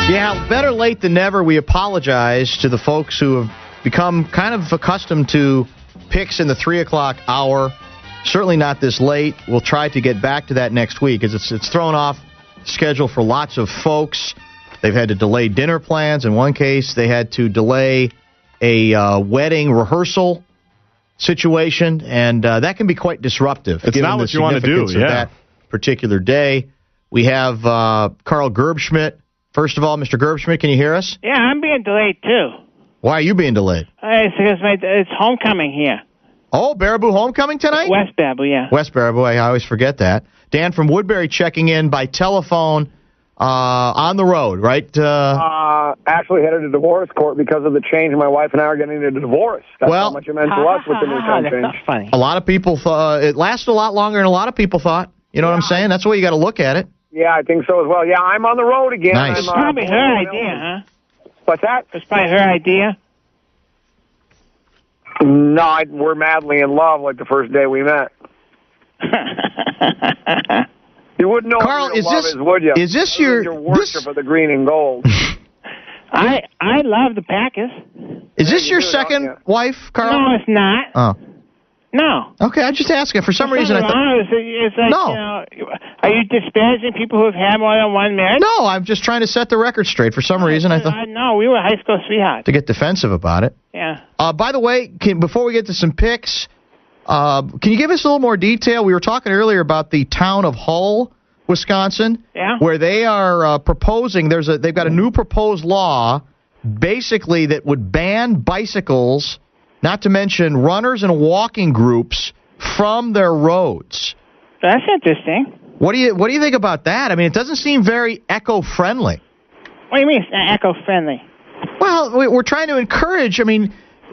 Yeah, better late than never. We apologize to the folks who have become kind of accustomed to picks in the 3 o'clock hour. Certainly not this late. We'll try to get back to that next week, as it's thrown off schedule for lots of folks. They've had to delay dinner plans. In one case, they had to delay a wedding rehearsal situation, and that can be quite disruptive. It's not what you want to do, of that particular day. We have Carl Gerbschmidt. First of all, Mr. Gerbschmidt, can you hear us? Yeah, I'm being delayed, too. Why are you being delayed? It's because it's homecoming here. Oh, Baraboo homecoming tonight? West Baraboo, yeah. West Baraboo, I always forget that. Dan from Woodbury checking in by telephone on the road, right? Actually headed to divorce court because of the change my wife and I are getting a divorce. That's how much it meant to us with the new time change. That's not funny. A lot of people thought it lasted a lot longer than a lot of people thought. You know what I'm saying? That's the way you got to look at it. Yeah, I think so as well. Yeah, I'm on the road again. Nice. It's probably her idea, huh? What's that? It's probably her idea. No, we're madly in love like the first day we met. You wouldn't know Carl, what real love is, would you? Is this your worship of the green and gold? I love the Packers. Is this your second wife, Carl? No, it's not. Oh. No. Okay, I'm just asking. For some reason, I thought... It's like, No. you know, are you disparaging people who've had more than one marriage? No, I'm just trying to set the record straight. For some reason, I thought... No, we were high school sweethearts. To get defensive about it. Yeah. By the way, before we get to some picks, can you give us a little more detail? We were talking earlier about the town of Hull, Wisconsin, where they are proposing. They've got a new proposed law, basically, that would ban bicycles, not to mention runners and walking groups, from their roads. That's interesting. What do you think about that? I mean, it doesn't seem very eco-friendly. What do you mean it's not eco-friendly? Well, we're trying to encourage,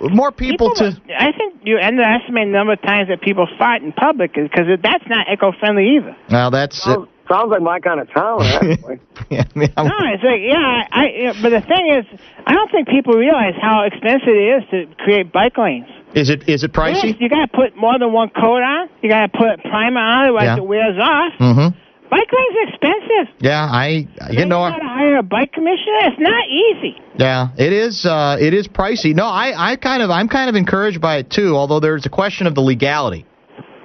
more people to... I think you underestimate the number of times that people fight in public, because that's not eco-friendly either. Well, that's... Sounds like my kind of town, actually. No, it's like, but the thing is, I don't think people realize how expensive it is to create bike lanes. Is it pricey? Yes, you got to put more than one coat on. You got to put primer on, otherwise it wears off. Mm-hmm. Bike lanes are expensive. Yeah, you got to hire a bike commissioner. It's not easy. Yeah, it is. It is pricey. No, I'm kind of encouraged by it too. Although there's a question of the legality.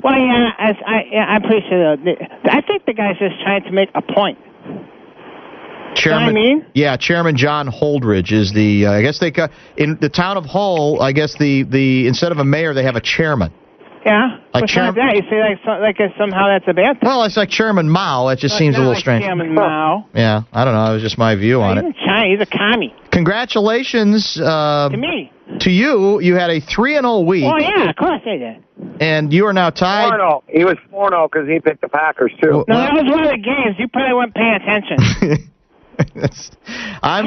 Well, I'm pretty sure. I think the guy's just trying to make a point. Chairman, you know what I mean? Yeah, Chairman John Holdridge is the. I guess they in the town of Hull. I guess the instead of a mayor, they have a chairman. Yeah. Like What's that? You say somehow that's a bad thing. Well, it's like Chairman Mao. It just seems a little strange. Chairman Mao. Yeah, I don't know. It was just my view on it. He's a commie. Congratulations to me. To you. You had a 3-0 week. Oh yeah, of course I did. And you are now tied. 4-0. He was 4-0 because he picked the Packers too. No, that was one of the games. You probably weren't paying attention. I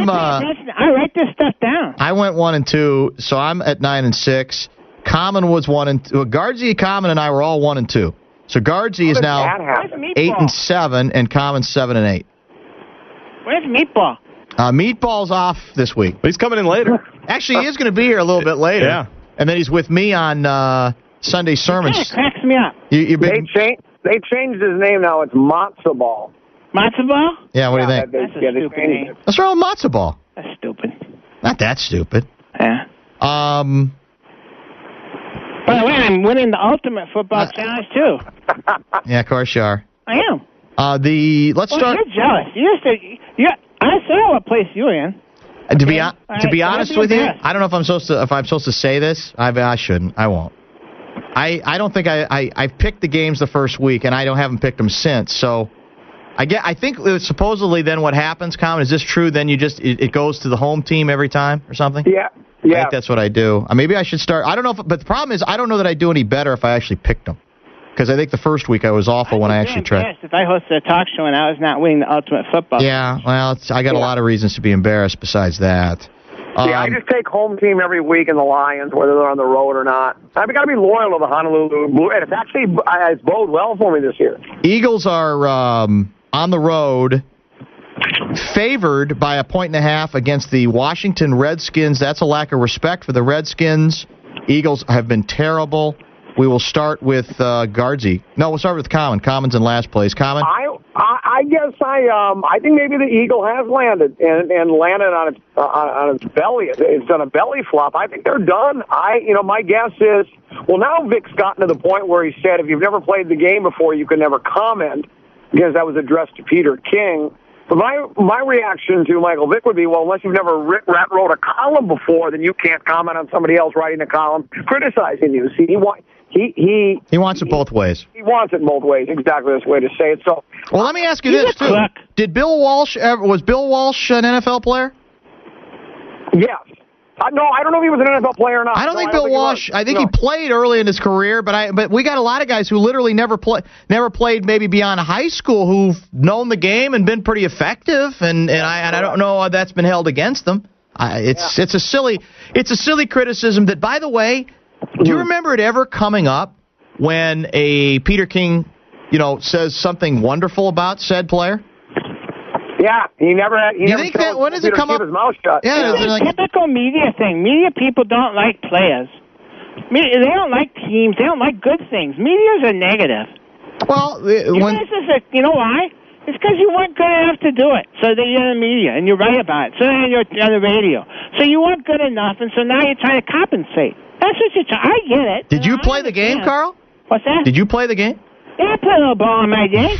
write this stuff down. I went 1-2, so I'm at 9-6. Common was 1-2. Guardsy, Common, and I were all 1-2. So Guardsy is now 8-7, and Common 7-8. Where's Meatball? Meatball's off this week. But he's coming in later. Actually, he is going to be here a little bit later. Yeah. And then he's with me on Sunday sermons. It cracks me up. They changed his name now. It's Matzo Ball. Matzo Ball? Yeah, what do you think? That's a stupid name. What's wrong with Matzo Ball? That's stupid. Not that stupid. Yeah. By the way, I'm winning the Ultimate Football Challenge, too. Yeah, of course you are. I am. Let's start... You're jealous. I saw what place you're in. To be honest with you, I don't know if I'm supposed to say this. I shouldn't. I won't. I don't think I picked the games the first week, and I haven't picked them since. So I think supposedly then what happens, Common, is this true? Then it goes to the home team every time or something? Yeah. I think that's what I do. Maybe I should start. I don't know, but the problem is I don't know that I do any better if I actually picked them. Because I think the first week I was awful when I actually tried. If I hosted a talk show and I was not winning the Ultimate Football. Yeah, well, I got a lot of reasons to be embarrassed besides that. I just take home team every week in the Lions, whether they're on the road or not. I've got to be loyal to the Honolulu Blue, and it's bode well for me this year. Eagles are on the road, favored by 1.5 against the Washington Redskins. That's a lack of respect for the Redskins. Eagles have been terrible. We will start with Guardsy. No, we'll start with Common. Common's in last place. Common? I guess I think maybe the eagle has landed and landed on its belly. It's done a belly flop. I think they're done. My guess is, well, now Vic's gotten to the point where he said if you've never played the game before, you can never comment, because that was addressed to Peter King. But my reaction to Michael Vick would be, well, unless you've never wrote a column before, then you can't comment on somebody else writing a column criticizing you. See, he wants it both ways. He wants it both ways. Exactly this way to say it. So, well, let me ask you this too: was Bill Walsh an NFL player? Yes. No, I don't know if he was an NFL player or not. I don't think Bill Walsh. I think he played early in his career, but we got a lot of guys who literally never played maybe beyond high school, who've known the game and been pretty effective, and I don't know how that's been held against them. It's a silly criticism. That, by the way, do you remember it ever coming up when a Peter King, says something wonderful about said player? Yeah, he never had. When does it come up? His mouth shut. Yeah, it's a typical media thing. Media people don't like players. They don't like teams. They don't like good things. Media's are negative. Well, you know why? It's because you weren't good enough to do it. So then you're in the media, and you write about it. So then you're on the radio. So you weren't good enough, and so now you're trying to compensate. That's what you're trying. I get it. Did you play the game, Carl? What's that? Did you play the game? Yeah, I played a little ball in my day.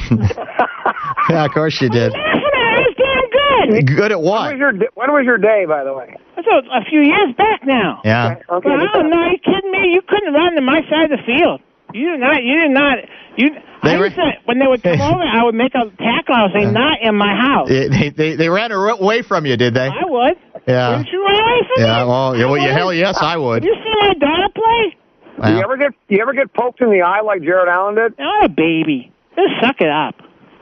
Yeah, of course you did. I was damn good. Good at what? When was your day, by the way? That's a few years back now. Yeah. Okay. Well, no, are you kidding me? You couldn't run to my side of the field. You did not. When they would come over, I would make a tackle. I would say, not in my house. They ran away from you, did they? I would. Yeah. Wouldn't you run away from me? Yeah, well, hell yes, I would. You see my daughter play? Wow. You ever get poked in the eye like Jared Allen did? Not a baby. Just suck it up.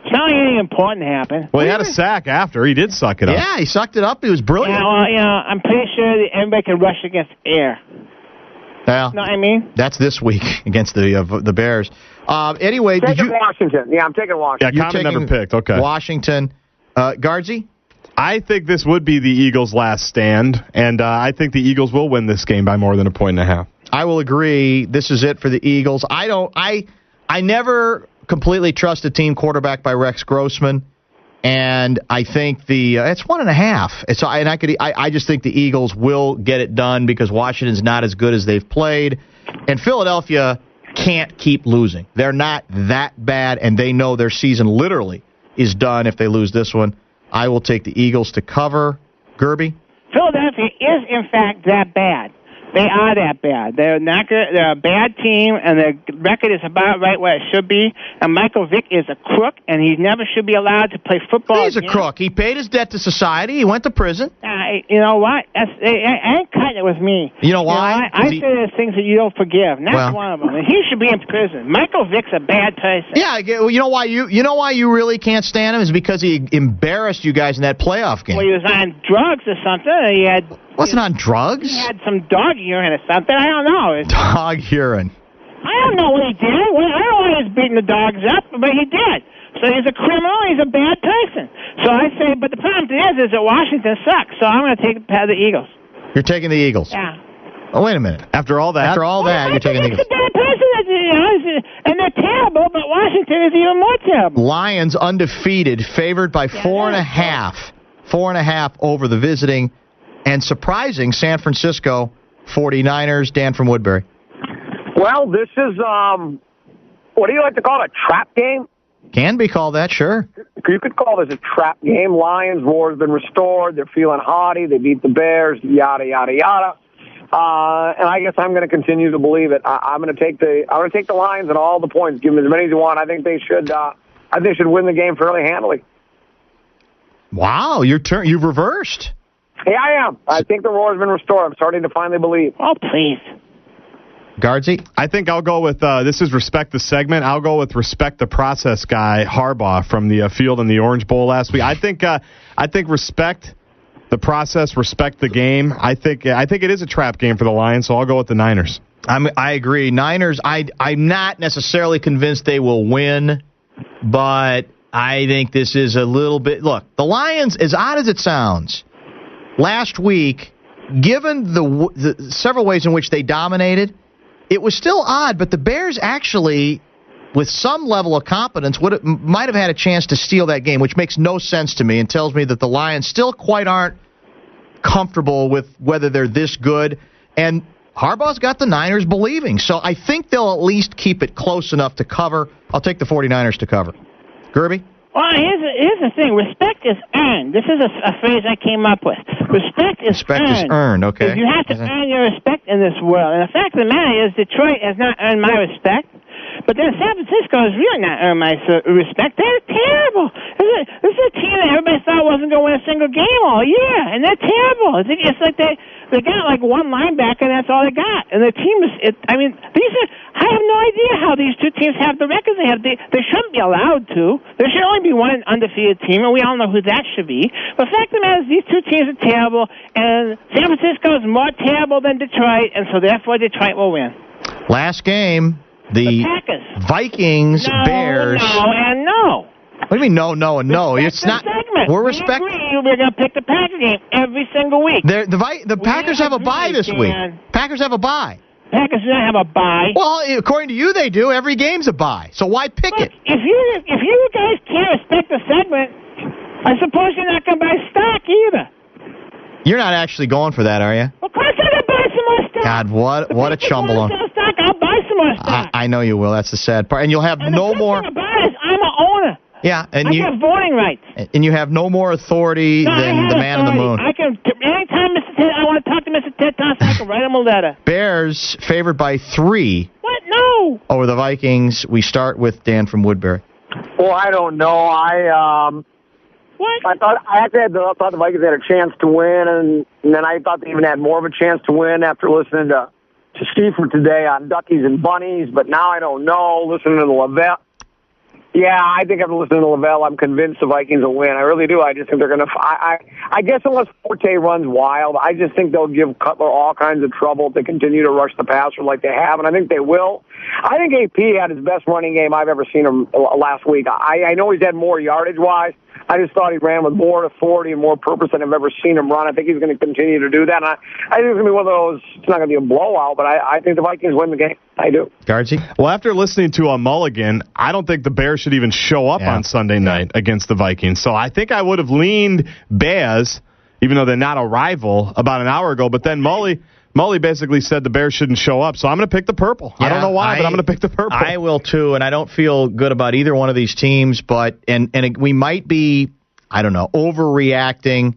It's not like anything important happened. Well, he had a sack after. He did suck it up. Yeah, he sucked it up. He was brilliant. Yeah, well, I'm pretty sure that everybody can rush against air. Yeah. You know what I mean? That's this week against the Bears. Anyway, Washington. Yeah, I'm taking Washington. Yeah, Common never picked. Okay. Washington. Guardsy? I think this would be the Eagles' last stand, and I think the Eagles will win this game by more than 1.5 points. I will agree. This is it for the Eagles. I never completely trust a team quarterbacked by Rex Grossman, and I think it's 1.5. I just think the Eagles will get it done because Washington's not as good as they've played, and Philadelphia can't keep losing. They're not that bad, and they know their season literally is done if they lose this one. I will take the Eagles to cover. Gerby? Philadelphia is, in fact, that bad. They are that bad. They're not good. They're a bad team, and their record is about right where it should be. And Michael Vick is a crook, and he never should be allowed to play football. He's a crook. He paid his debt to society. He went to prison. You know what? I ain't cutting it with me. You know why? I say there's things that you don't forgive. And that's one of them. And he should be in prison. Michael Vick's a bad person. Yeah. You know why you really can't stand him is because he embarrassed you guys in that playoff game. Well, he was on drugs or something. Wasn't on drugs? He had some dog urine or something. I don't know. Dog urine. I don't know what he did. I don't know why he was beating the dogs up, but he did. So he's a criminal. He's a bad person. So I say, but the problem is that Washington sucks. So I'm going to take the Eagles. You're taking the Eagles? Yeah. Oh, wait a minute. After all that, you're taking the Eagles. He's a bad person, and they're terrible, but Washington is even more terrible. Lions undefeated, favored by 4.5. 4.5 over the visiting and surprising San Francisco 49ers. Dan from Woodbury. Well, this is, what do you like to call it, a trap game? Can be called that, sure. You could call this a trap game. Lions, roar's been restored. They're feeling haughty. They beat the Bears, yada, yada, yada. And I guess I'm going to continue to believe it. I'm going to take the Lions and all the points. Give them as many as you want. I think they should win the game fairly handily. Wow, you've reversed. Yeah, I am. I think the roar has been restored. I'm starting to finally believe. Oh, please. Guardsy? I think I'll go with, this is Respect the Segment. I'll go with Respect the Process guy, Harbaugh, from the field in the Orange Bowl last week. I think respect the process, respect the game. I think it is a trap game for the Lions, so I'll go with the Niners. I agree. Niners, I'm not necessarily convinced they will win, but I think this is a little bit... Look, the Lions, as odd as it sounds, last week, given the several ways in which they dominated, it was still odd, but the Bears actually with some level of competence, might have had a chance to steal that game, which makes no sense to me and tells me that the Lions still quite aren't comfortable with whether they're this good. And Harbaugh's got the Niners believing. So I think they'll at least keep it close enough to cover. I'll take the 49ers to cover. Gerby? Well, here's the thing. Respect is earned. This is a phrase I came up with. Respect is earned. Okay. You have to earn your respect in this world. And the fact of the matter is Detroit has not earned my respect. But then San Francisco has really not earned my respect. They're terrible. This is a team that everybody thought wasn't going to win a single game all year, and they're terrible. It's like they got like one linebacker, and that's all they got. And the team is, I have no idea how these two teams have the records they have. They shouldn't be allowed to. There should only be one undefeated team, and we all know who that should be. But the fact of the matter is these two teams are terrible, and San Francisco is more terrible than Detroit, and so therefore Detroit will win. Last game. The Vikings, Bears. No, and no. What do you mean no, and no? It's not. Segment. We're respecting. We're going to pick the Packer game every single week. The Packers have a bye this week. Packers have a bye. Packers don't have a bye. Well, according to you, they do. Every game's a bye. So why pick it? If you guys can't respect the segment, I suppose you're not going to buy stock either. You're not actually going for that, are you? Of course I'm going to buy some more stock. God, what a chumble. I'll buy some more stock. I know you will. That's the sad part. And you'll have no more. The thing about it is I'm an owner. Yeah, and I have voting rights. And you have no more authority than the man on the moon. Anytime I want to talk to Mr. Ted Thompson, I can write him a letter. Bears favored by 3. What? No. Over the Vikings. We start with Dan from Woodbury. Well, I don't know. What? I thought the Vikings had a chance to win, and then I thought they even had more of a chance to win after listening to Steve from today on Duckies and Bunnies, but now I don't know. Listening to the Lavelle. Yeah, I think after listening to Lavelle, I'm convinced the Vikings will win. I really do. I just think they're going to. I guess unless Forte runs wild, I just think they'll give Cutler all kinds of trouble if they continue to rush the passer like they have, and I think they will. I think AP had his best running game I've ever seen him last week. I know he's had more yardage-wise. I just thought he ran with more authority and more purpose than I've ever seen him run. I think he's going to continue to do that. And I think it's going to be one of those, it's not going to be a blowout, but I think the Vikings win the game. I do. Guardsy? Well, after listening to Mulligan, I don't think the Bears should even show up on Sunday night against the Vikings. So I think I would have leaned Bears, even though they're not a rival, about an hour ago. But then Mully basically said the Bears shouldn't show up, so I'm going to pick the purple. I don't know why, but I'm going to pick the purple. I will too, and I don't feel good about either one of these teams, but we might be, I don't know, overreacting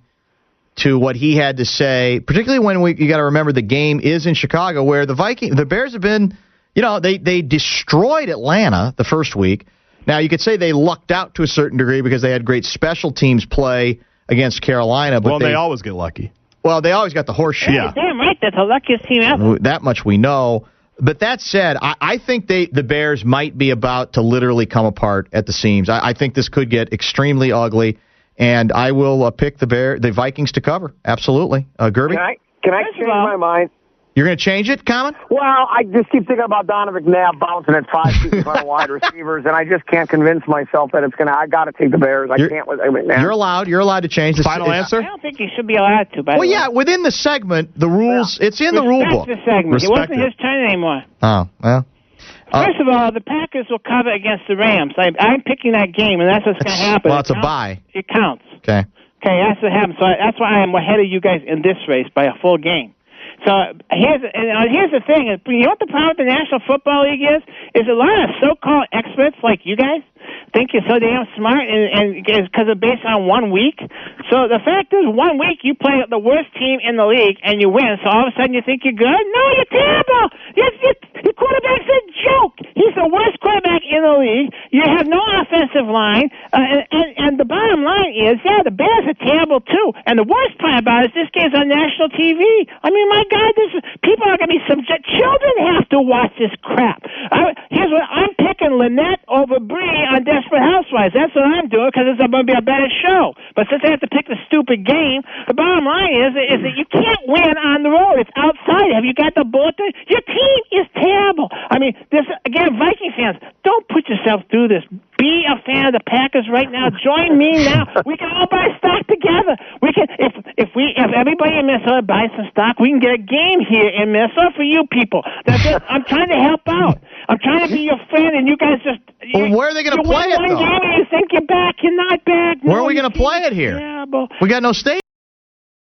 to what he had to say, particularly when you got to remember the game is in Chicago, where the Bears have been, they destroyed Atlanta the first week. Now you could say they lucked out to a certain degree because they had great special teams play against Carolina, but they always get lucky. Well, they always got the horseshoe. Yeah. Damn right, that's the luckiest team ever. That much we know. But that said, I think the Bears might be about to literally come apart at the seams. I think this could get extremely ugly, and I will pick the Vikings to cover. Absolutely. Gerby? Can I change my mind? You're going to change it, Common? Well, I just keep thinking about Donovan McNabb bouncing at 5 feet in front of wide receivers, and I just can't convince myself that it's going to. I got to take the Bears. I can't with McNabb. You're allowed to change the final answer. I don't think you should be allowed to. By the way. Yeah, within the segment, the rules. Yeah. It's in the rule book. The segment. It wasn't his turn anymore. Oh well. First of all, the Packers will cover against the Rams. I'm picking that game, and that's what's going to happen. Well, it's a bye. It counts. Okay, that's what happens. So that's why I'm ahead of you guys in this race by a full game. So here's the thing. You know what the problem with the National Football League is? Is a lot of so-called experts like you guys think you're so damn smart, and because it's based on 1 week. So the fact is, 1 week you play the worst team in the league and you win. So all of a sudden you think you're good? No, you're terrible. Your quarterback's a joke. He's the worst quarterback in the league. You have no offensive line, and the bottom line is, the Bears are terrible too. And the worst part about it is this game's on national TV. I mean, my God, people are going to be subject. Children have to watch this crap. Here's what I'm picking: Lynette over Bree on Desperate Housewives. That's what I'm doing because it's going to be a better show. But since I have to pick the stupid game, the bottom line is that you can't win on the road. It's outside. Have you got the bulletin? Your team is terrible. I mean, again, Viking fans, don't put yourself through this. Be a fan of the Packers right now. Join me now. We can all buy stock together. We can, if everybody in Minnesota buys some stock, we can get a game here in Minnesota for you people. That's it. I'm trying to help out. I'm trying to be your friend, and you guys just... Well, where are they going to play it, though? You think you're back. You're not back. Where are we going to play it here? Yeah, but... We got no stadium.